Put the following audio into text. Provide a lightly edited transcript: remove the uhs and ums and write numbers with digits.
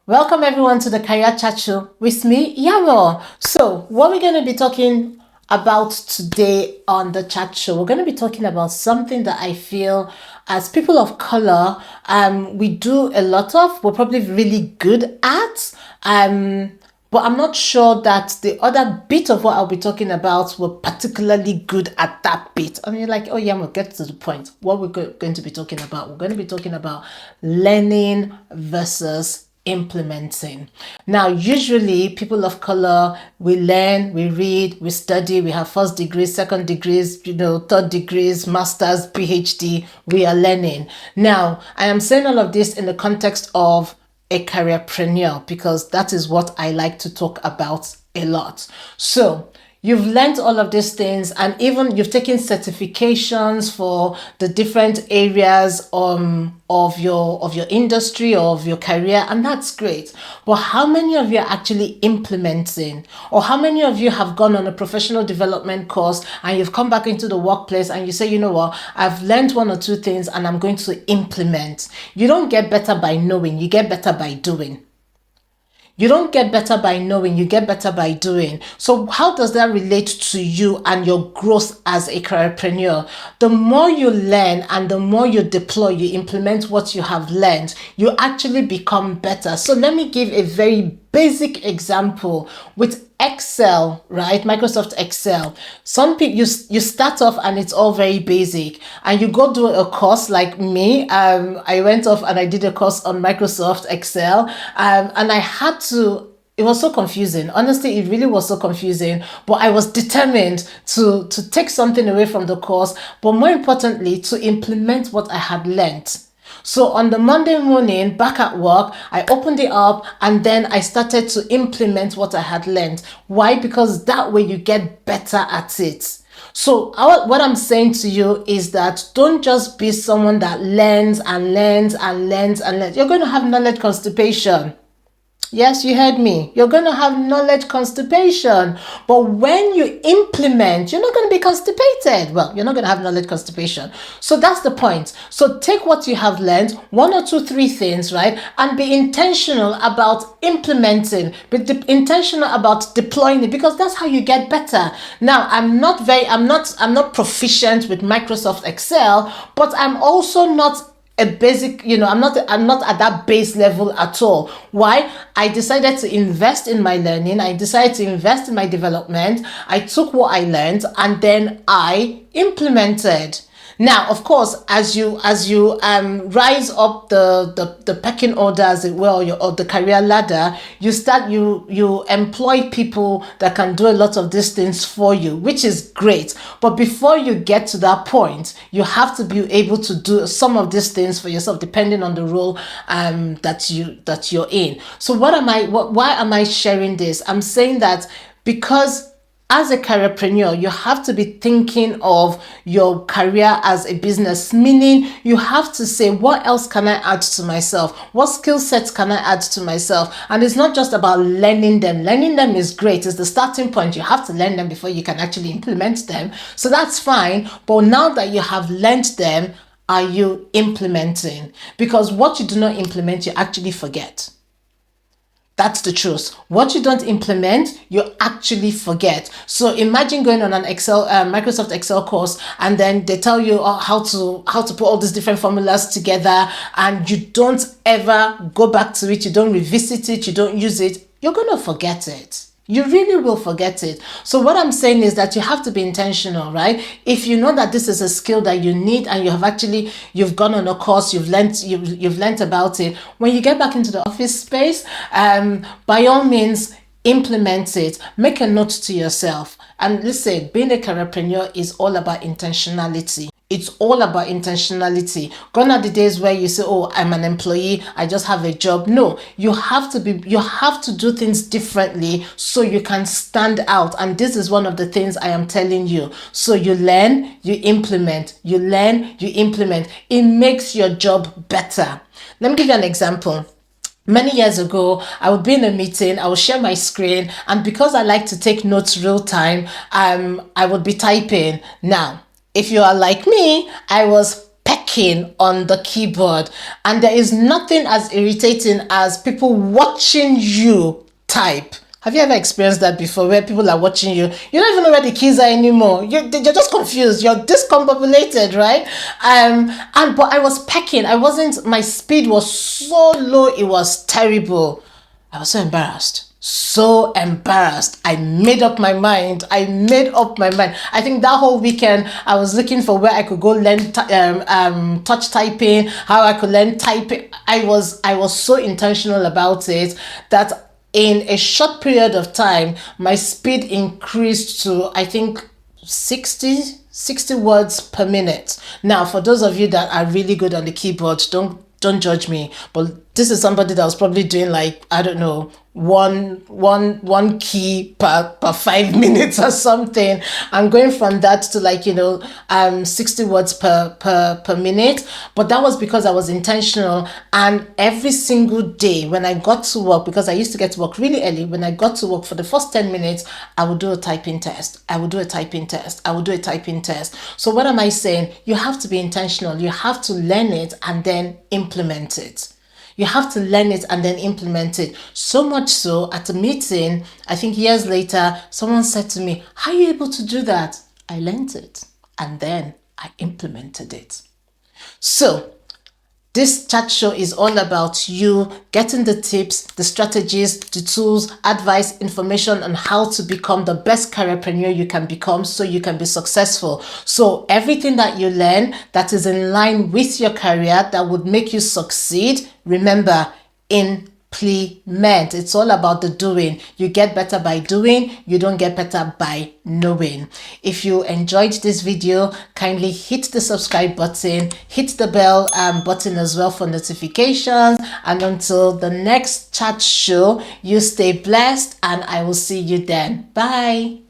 Welcome everyone to the Career Chat Show with me, Yanmo. So, what we're going to be talking about today on the chat show, we're going to be talking about something that I feel as people of color, we do a lot of, we're probably really good at, but I'm not sure that the other bit of what I'll be talking about we're particularly good at that bit. And you're like, oh yeah, we'll get to the point. What we're going to be talking about, we're going to be talking about learning versus implementing. Now, usually people of color, we learn, we read, we study, we have first degrees, second degrees, third degrees, masters, PhD, we are learning. Now, I am saying all of this in the context of a careerpreneur because that is what I like to talk about a lot. So, you've learned all of these things, and even you've taken certifications for the different areas of your industry or of your career, and that's great. But how many of you are actually implementing? Or how many of you have gone on a professional development course and you've come back into the workplace and you say, you know what, I've learned one or two things and I'm going to implement. You don't get better by knowing, you get better by doing. You don't get better by knowing, you get better by doing. So how does that relate to you and your growth as a careerpreneur? The more you learn and the more you deploy, you implement what you have learned, you actually become better. So let me give a very basic example with Excel, right? Microsoft Excel. Some people, you start off and it's all very basic, and you go do a course like me. I went off and I did a course on Microsoft Excel, and I had to. It was so confusing. Honestly, it really was so confusing. But I was determined to take something away from the course, but more importantly, to implement what I had learned. So on the Monday morning, back at work, I opened it up and then I started to implement what I had learned. Why? Because that way you get better at it. So what I'm saying to you is that don't just be someone that learns and learns and learns and learns. You're going to have knowledge constipation. Yes, you heard me. You're going to have knowledge constipation. But when you implement, you're not going to be constipated. Well, you're not going to have knowledge constipation. So that's the point. So take what you have learned, one or two, three things, right? And be intentional about implementing, be intentional about deploying it, because that's how you get better. Now, I'm not proficient with Microsoft Excel, but I'm also not a basic, I'm not at that base level at all. Why? I decided to invest in my learning. I decided to invest in my development. I took what I learned and then I implemented. Now, of course, as you rise up the pecking order, as it were, or the career ladder, you employ people that can do a lot of these things for you, which is great. But before you get to that point, you have to be able to do some of these things for yourself, depending on the role that you're in. So why am I sharing this? I'm saying that because as a careerpreneur, you have to be thinking of your career as a business, meaning you have to say, what else can I add to myself? What skill sets can I add to myself? And it's not just about learning them. Learning them is great. It's the starting point. You have to learn them before you can actually implement them. So that's fine. But now that you have learned them, are you implementing? Because what you do not implement, you actually forget. That's the truth. What you don't implement, you actually forget. So imagine going on an Microsoft Excel course, and then they tell you how to put all these different formulas together, and you don't ever go back to it. You don't revisit it. You don't use it. You're gonna forget it. You really will forget it. So what I'm saying is that you have to be intentional, right? If you know that this is a skill that you need and you've gone on a course, you've learned about it, when you get back into the office space, by all means, implement it. Make a note to yourself. And listen, being a careerpreneur is all about intentionality. It's all about intentionality. Gone are the days where you say, oh, I'm an employee, I just have a job. No, you have to do things differently so you can stand out. And this is one of the things I am telling you. So you learn, you implement. You learn, you implement. It makes your job better. Let me give you an example. Many years ago, I would be in a meeting, I would share my screen, and because I like to take notes real time, I would be typing. Now, if you are like me, I was pecking on the keyboard. And there is nothing as irritating as people watching you type. Have you ever experienced that before, where people are watching you? You don't even know where the keys are anymore. You're just confused. You're discombobulated, right? But I was pecking. I wasn't. My speed was so low. It was terrible. I was so embarrassed. So embarrassed. I made up my mind. I think that whole weekend I was looking for where I could go learn touch typing, how I could learn typing. I was so intentional about it that in a short period of time, my speed increased to, I think, 60 words per minute. Now, for those of you that are really good on the keyboard, don't judge me, but this is somebody that was probably doing, like, I don't know, one key per 5 minutes or something. I'm going from that to, like, 60 words per minute. But that was because I was intentional. And every single day when I got to work, because I used to get to work really early, when I got to work, for the first 10 minutes, I would do a typing test. I would do a typing test. I would do a typing test. So what am I saying? You have to be intentional. You have to learn it and then implement it. You have to learn it and then implement it. So much so, at a meeting, I think years later, someone said to me, "How are you able to do that?" I learned it and then I implemented it. So this chat show is all about you getting the tips, the strategies, the tools, advice, information on how to become the best careerpreneur you can become so you can be successful. So everything that you learn that is in line with your career that would make you succeed, remember, implement. It's all about the doing. You get better by doing. You don't get better by knowing. If you enjoyed this video, kindly hit the subscribe button, hit the bell button as well for notifications. And until the next chat show, you stay blessed and I will see you then. Bye.